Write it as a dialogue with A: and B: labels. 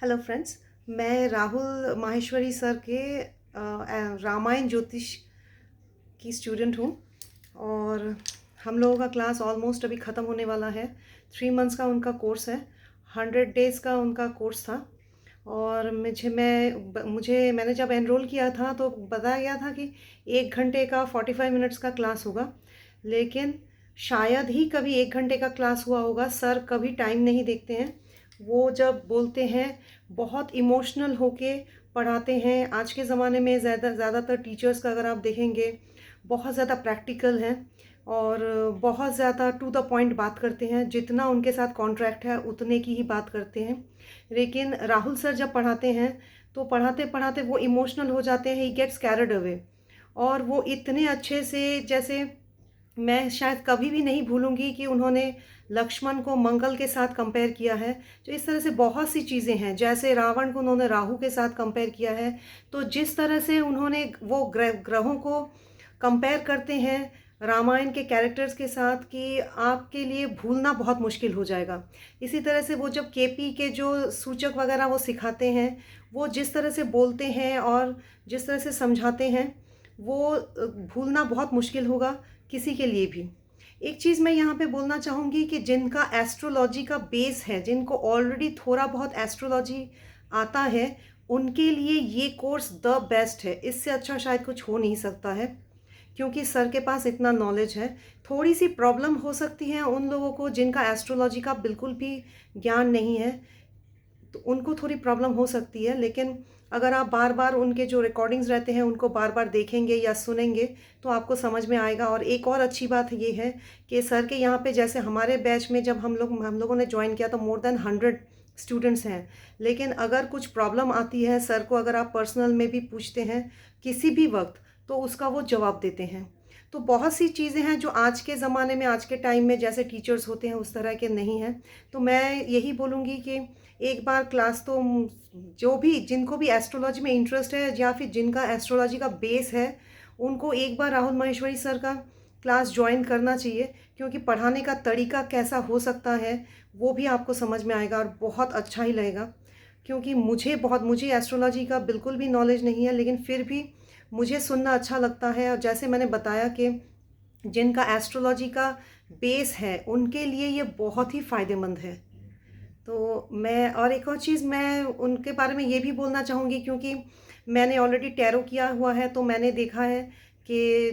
A: Hello friends. मैं Rahul Maheshwari sir के रामायण ज्योतिष की स्टूडेंट हूँ। और हम लोगों का क्लास ऑलमोस्ट अभी ख़त्म होने वाला है। 3 मंथ्स का उनका कोर्स है, 100 डेज़ का उनका कोर्स था। और मैंने जब एनरोल किया था तो बताया गया था कि 1 घंटे का 45 मिनट्स का क्लास होगा, लेकिन शायद ही कभी 1 घंटे का क्लास हुआ होगा। सर कभी टाइम नहीं देखते हैं। वो जब बोलते हैं बहुत इमोशनल होके पढ़ाते हैं। आज के ज़माने में ज़्यादातर टीचर्स का अगर आप देखेंगे, बहुत ज़्यादा प्रैक्टिकल हैं और बहुत ज़्यादा टू द पॉइंट बात करते हैं। जितना उनके साथ कॉन्ट्रैक्ट है उतने की ही बात करते हैं। लेकिन राहुल सर जब पढ़ाते हैं तो पढ़ाते पढ़ाते वो इमोशनल हो जाते हैं, ही गेट्स कैरिड अवे। और वो इतने अच्छे से, जैसे मैं शायद कभी भी नहीं भूलूंगी कि उन्होंने लक्ष्मण को मंगल के साथ कंपेयर किया है। तो इस तरह से बहुत सी चीज़ें हैं, जैसे रावण को उन्होंने राहु के साथ कंपेयर किया है। तो जिस तरह से उन्होंने वो ग्रहों को कंपेयर करते हैं रामायण के कैरेक्टर्स के साथ, कि आपके लिए भूलना बहुत मुश्किल हो जाएगा। इसी तरह से वो जब केपी के जो सूचक वगैरह वो सिखाते हैं, वो जिस तरह से बोलते हैं और जिस तरह से समझाते हैं, वो भूलना बहुत मुश्किल होगा किसी के लिए भी। एक चीज़ मैं यहाँ पे बोलना चाहूँगी कि जिनका एस्ट्रोलॉजी का बेस है, जिनको ऑलरेडी थोड़ा बहुत एस्ट्रोलॉजी आता है, उनके लिए ये कोर्स द बेस्ट है। इससे अच्छा शायद कुछ हो नहीं सकता है, क्योंकि सर के पास इतना नॉलेज है। थोड़ी सी प्रॉब्लम हो सकती है उन लोगों को जिनका एस्ट्रोलॉजी का बिल्कुल भी ज्ञान नहीं है, तो उनको थोड़ी प्रॉब्लम हो सकती है। लेकिन अगर आप बार बार उनके जो रिकॉर्डिंग्स रहते हैं उनको बार बार देखेंगे या सुनेंगे तो आपको समझ में आएगा। और एक और अच्छी बात ये है कि सर के यहाँ पे, जैसे हमारे बैच में जब हम लोगों ने ज्वाइन किया तो मोर देन 100 स्टूडेंट्स हैं। लेकिन अगर कुछ प्रॉब्लम आती है सर को, अगर आप पर्सनल में भी पूछते हैं किसी भी वक्त, तो उसका वो जवाब देते हैं। तो बहुत सी चीज़ें हैं जो आज के ज़माने में, आज के टाइम में जैसे टीचर्स होते हैं उस तरह के नहीं हैं। तो मैं यही बोलूँगी कि एक बार क्लास तो जो भी, जिनको भी एस्ट्रोलॉजी में इंटरेस्ट है या फिर जिनका एस्ट्रोलॉजी का बेस है, उनको एक बार राहुल माहेश्वरी सर का क्लास ज्वाइन करना चाहिए। क्योंकि पढ़ाने का तरीका कैसा हो सकता है वो भी आपको समझ में आएगा और बहुत अच्छा ही लगेगा। क्योंकि मुझे एस्ट्रोलॉजी का बिल्कुल भी नॉलेज नहीं है, लेकिन फिर भी मुझे सुनना अच्छा लगता है। और जैसे मैंने बताया कि जिनका एस्ट्रोलॉजी का बेस है उनके लिए ये बहुत ही फ़ायदेमंद है। तो मैं, और एक और चीज़ मैं उनके बारे में ये भी बोलना चाहूँगी, क्योंकि मैंने ऑलरेडी टैरो किया हुआ है, तो मैंने देखा है कि